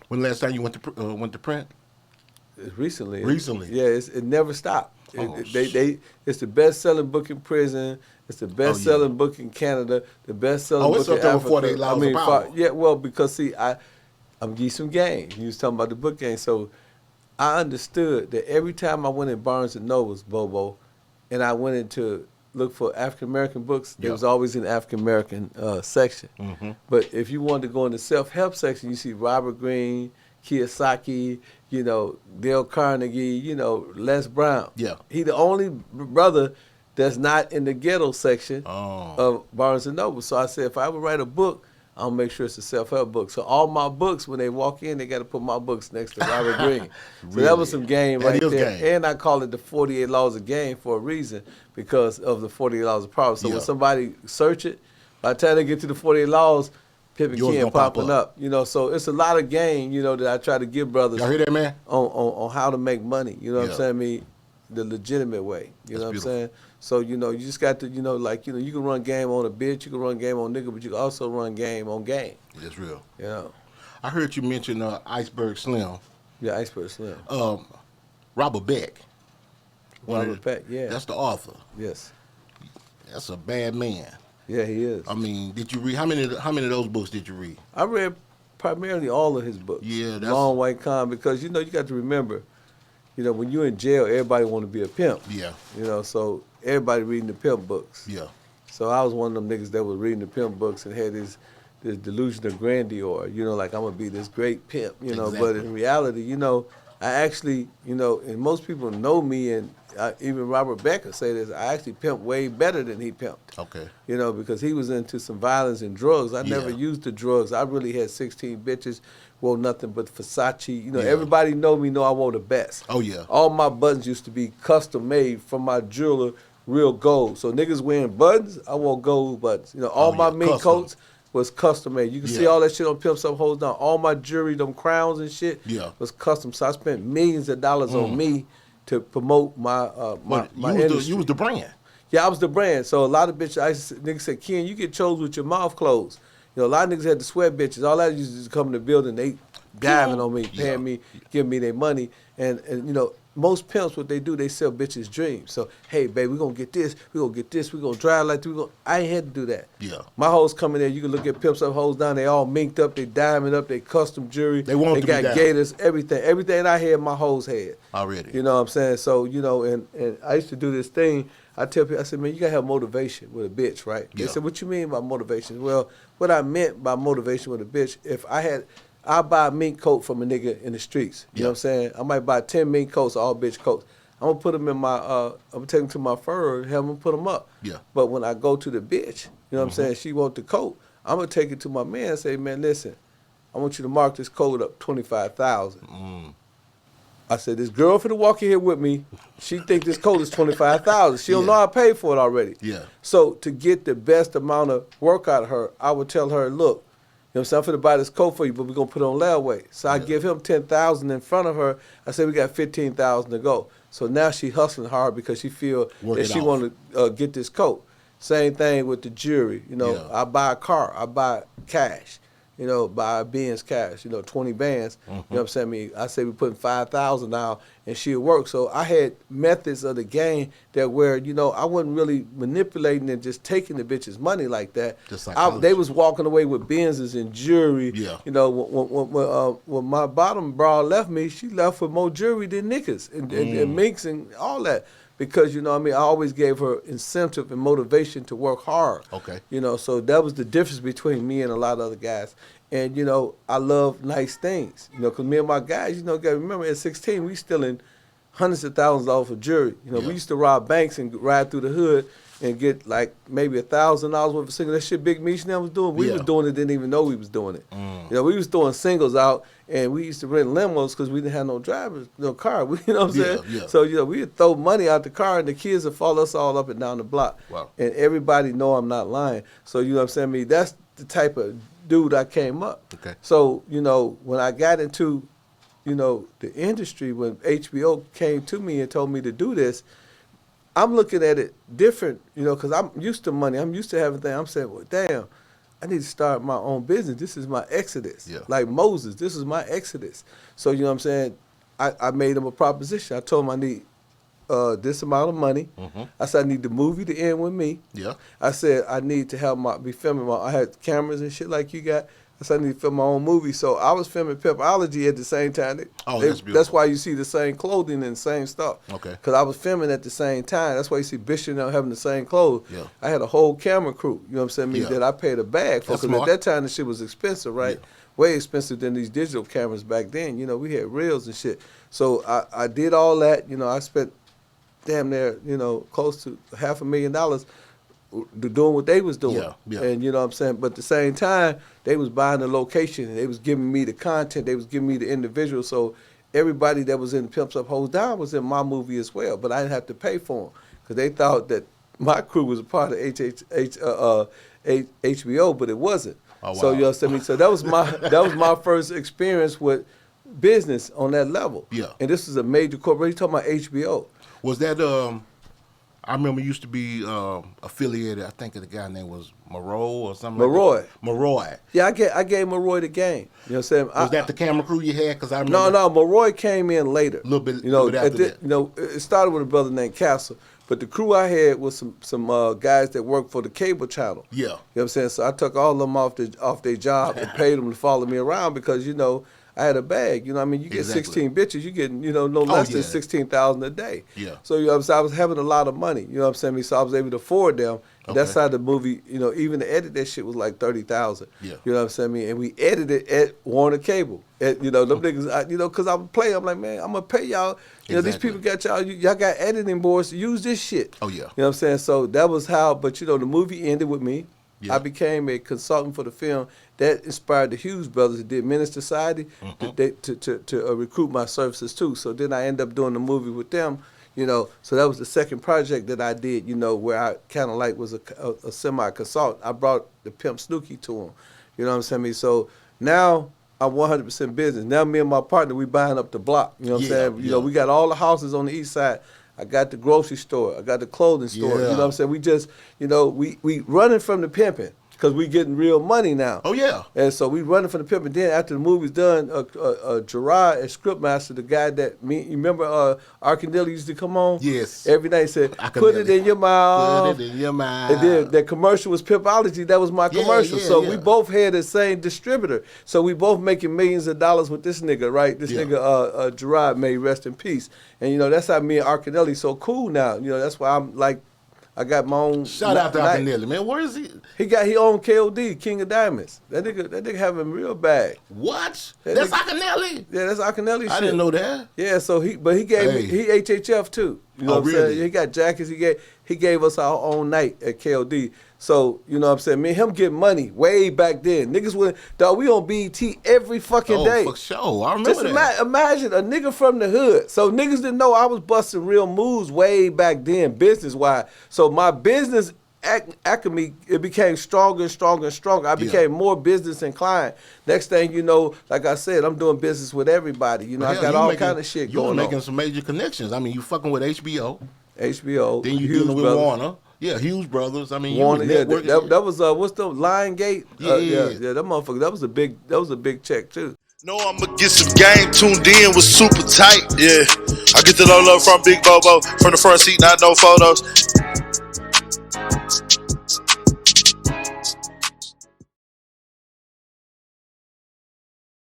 When the last time you went to print? Recently. Recently. Yeah, it never stopped. Oh, It's the best-selling book in prison. It's the Oh, yeah. best-selling book in Canada. The best-selling Oh, it's book up in there with Africa. 48 Laws of Power. yeah. Well, because see, I'm giving you some game. You was talking about the book game, so I understood that every time I went in Barnes and Nobles, Bobo, and I went into look for African American books, there Yeah. was always an African American section. Mm-hmm. But if you wanted to go in the self-help section, you see Robert Greene, Kiyosaki, Dale Carnegie, Les Brown. Yeah. He the only brother that's not in the ghetto section Oh. of Barnes and Noble. So I said, if I would write a book, I'll make sure it's a self-help book. So all my books, when they walk in, they got to put my books next to Robert Greene. So that was some game That right is there. game. And I call it the 48 Laws of Game for a reason because of the 48 Laws of Power. So Yeah. when somebody search it, by the time they get to the 48 Laws, Pimpin Yours Ken gonna pop popping up. up. So it's a lot of game, that I try to give brothers Y'all hear that, man? on how to make money. You know what I'm Yeah. saying? I mean, the legitimate way. You know what I'm beautiful. saying? So, you just got to, you can run game on a bitch, you can run game on nigga, but you can also run game on game. That's real. You know? I heard you mention Iceberg Slim. Yeah, Iceberg Slim. Robert Beck. Robert Peck, yeah. That's the author. Yes. That's a bad man. Yeah, he is. I mean, did you read how many of those books did you read? I read primarily all of his books. Yeah, that's Long White Con, because, you got to remember, when you're in jail, everybody want to be a pimp. Yeah. So everybody reading the pimp books. Yeah. So I was one of them niggas that was reading the pimp books and had this delusion of grandeur, like I'm gonna be this great pimp, Exactly. But in reality, I actually, and most people know me, and even Robert Becker say this, I actually pimp way better than he pimped. Okay. Because he was into some violence and drugs. I never Yeah. used the drugs. I really had 16 bitches, wore nothing but Versace. Yeah. Everybody know I wore the best. Oh yeah. All my buttons used to be custom made from my jeweler, real gold. So niggas wearing buttons, I wore gold buttons. All Oh, my yeah, mink custom. coats was custom made. You can see Yeah. all that shit on Pimps Up Hoes Down. All my jewelry, them crowns and shit, Yeah. was custom. So I spent millions of dollars on me to promote my But my you industry. was the brand. Yeah, I was the brand. So a lot of bitches, niggas said, Ken, you get chose with your mouth closed. A lot of niggas had to sweat bitches. All that used to come in the building, they diving on me, paying Yeah. me, giving me their money. And most pimps, what they do, they sell bitches dreams. So, hey, babe, we gonna get this, we gonna get this, we gonna drive like this. I ain't had to do that. Yeah. My hoes come in there, you can look at Pimps Up, Hoes Down, they all minked up, they diamond up, they custom jewelry. They want to be got down. gators, everything. Everything I had, my hoes had. Already. You know what I'm saying? So, and I used to do this thing. I tell people, I said, man, you gotta have motivation with a bitch, right? They Yeah. said, what you mean by motivation? Well, what I meant by motivation with a bitch, if I'll buy a mink coat from a nigga in the streets. You know what I'm saying? I might buy 10 mink coats, all bitch coats. I'm gonna put them in my, I'm gonna take them to my fur and have them put them up. Yeah. But when I go to the bitch, you know what I'm saying? She want the coat. I'm gonna take it to my man and say, man, listen, I want you to mark this coat up 25,000. I said, this girl finna walk in here with me. She think this coat is 25,000. She don't know I paid for it already. Yeah. So to get the best amount of work out of her, I would tell her, look, you know what I'm saying, I'm finna buy this coat for you, but we're gonna put it on layaway. So I give him 10,000 in front of her. I said, we got 15,000 to go. So now she hustling hard because she feel Work that it she off. want to get this coat. Same thing with the jewelry. Yeah. I buy a car. I buy cash. Buy a Benz cash. 20 bands. You know what I'm saying? I say we putting 5,000 now, and she'll work. So I had methods of the game that where I wasn't really manipulating and just taking the bitches' money like that. Just psychology. They was walking away with Benzes and jewelry. Yeah. When my bottom bra left me, she left with more jewelry than niggas and minks and all that. Because, I always gave her incentive and motivation to work hard. Okay. So that was the difference between me and a lot of other guys. And, I love nice things. Because me and my guys, you got to remember, at 16, we still in hundreds of thousands of dollars of jewelry. Yeah. We used to rob banks and ride through the hood and get like maybe $1,000 worth of singles. That shit Big Meech now was doing, we was doing it, didn't even know we was doing it. We was throwing singles out, and we used to rent limos because we didn't have no drivers, no car. You know what I'm saying? Yeah. So we would throw money out the car, and the kids would follow us all up and down the block. Wow. And everybody know I'm not lying. So you know what I'm saying? That's the type of dude I came up. Okay. So when I got into the industry, when HBO came to me and told me to do this, I'm looking at it different, because I'm used to money. I'm used to having things. I'm saying, well, damn, I need to start my own business. This is my exodus. Yeah. Like Moses, this is my exodus. So, you know what I'm saying? I made him a proposition. I told him I need this amount of money. I said I need the movie to end with me. Yeah. I said I need to have be filming I had cameras and shit like you got. I said I need to film my own movie. So I was filming Pimpology at the same time. Oh, that's beautiful. That's why you see the same clothing and the same stuff. Okay. Because I was filming at the same time. That's why you see Bishop and them having the same clothes. Yeah. I had a whole camera crew, you know what I'm saying, Yeah. that I paid a bag for. That's Because at smart. that time the shit was expensive, right? Yeah. Way expensive than these digital cameras back then. You know, we had reels and shit. So I did all that. You know, I spent damn near, you know, close to $500,000 doing what they was doing. Yeah, yeah. And you know what I'm saying? But at the same time, they was buying the location and they was giving me the content, they was giving me the individual. So everybody that was in Pimps Up Hoes Down was in my movie as well, but I didn't have to pay for them because they thought that my crew was a part of HBO, but it wasn't. Oh, So wow. you understand me? So that was my first experience with business on that level. Yeah. And this is a major corporation. You talking about HBO. Was that I remember used to be affiliated. I think the guy name was Moreau or something. Maroy. Like that. Maroy. Yeah, I gave Maroy the game. You know what I'm saying? Was that the camera crew you had? Because I remember. No, Maroy came in later. A little bit. You know, little bit after that. you know, it started with a brother named Castle, but the crew I had was some guys that worked for the cable channel. Yeah. You know what I'm saying? So I took all of them off their job and paid them to follow me around because, you know, I had a bag. You know what I mean? You get Exactly. 16 bitches, you get, you know, no less than yeah. 16,000 a day. Yeah. So, you know what I'm saying? I was having a lot of money. You know what I'm saying? So I was able to afford them. And that's Okay. how the movie, you know, even to edit that shit was like 30,000. Yeah. You know what I'm saying? And we edited at Warner Cable. You know, them niggas, you know, because I would play, I'm like, man, I'm going to pay y'all. You know, these Exactly. people got y'all got editing boards to use this shit. Oh, yeah. You know what I'm saying? So that was how, but you know, the movie ended with me. Yeah. I became a consultant for the film. That inspired the Hughes brothers that did Menace Society to recruit my services too. So then I ended up doing the movie with them. You know, so that was the second project that I did. You know, where I kind of like was a semi consultant. I brought the Pimp Snooki to him. You know what I'm saying? So now I'm 100% business. Now me and my partner, we buying up the block. You know what I'm Yeah, saying? You know, yeah. we got all the houses on the east side. I got the grocery store. I got the clothing store. You Yeah. know what I'm saying? We just, you know, we running from the pimping because we getting real money now. Oh yeah. And so we running from the pimping. Then after the movie's done, Gerard, as scriptmaster, the guy that you remember Akinyele used to come on? Yes. Every night he said, put it Akinyele. in your mouth. Put it in your mouth. And then that commercial was Pimpology. That was my Yeah, commercial. yeah, so yeah. we both had the same distributor. So we both making millions of dollars with this nigga, right? This Yeah. nigga Gerard, may he rest in peace. And you know that's how me and Akinyele so cool now. You know that's why I'm like, I got my own. Shout out to night- Akinyele, man. Where is he? He owned KOD, King of Diamonds. That nigga have him real bad. What? That That's nigga- Akinyele? Yeah, that's Akinyele shit. I didn't know that. Yeah, so he gave me, Hey. he HHF too. You know Oh, what I'm really? saying? He got jackets. He gave us our own night at KOD. So, you know what I'm saying? Me and him get money way back then. Niggas would, dog, we on BET every fucking day. Oh, for sure. I remember Just that. imagine a nigga from the hood. So niggas didn't know I was busting real moves way back then, business-wise. So my business acumen, it became stronger and stronger and stronger. I became more business inclined. Next thing you know, like I said, I'm doing business with everybody. You know, Hell, I got you all making- kind of shit You were going making on. some major connections. I mean, you fucking with HBO. HBO. Then you Hughes dealing with Brothers. Warner. Yeah, Hughes Brothers. I mean, Warner, you yeah, was networking. that was what's the Lion Gate? Yeah. Yeah, that motherfucker. That was a big check too. Know I'ma get some game tuned in was super tight, yeah. I get the low love from Big Bobo, from the front seat, not no photos.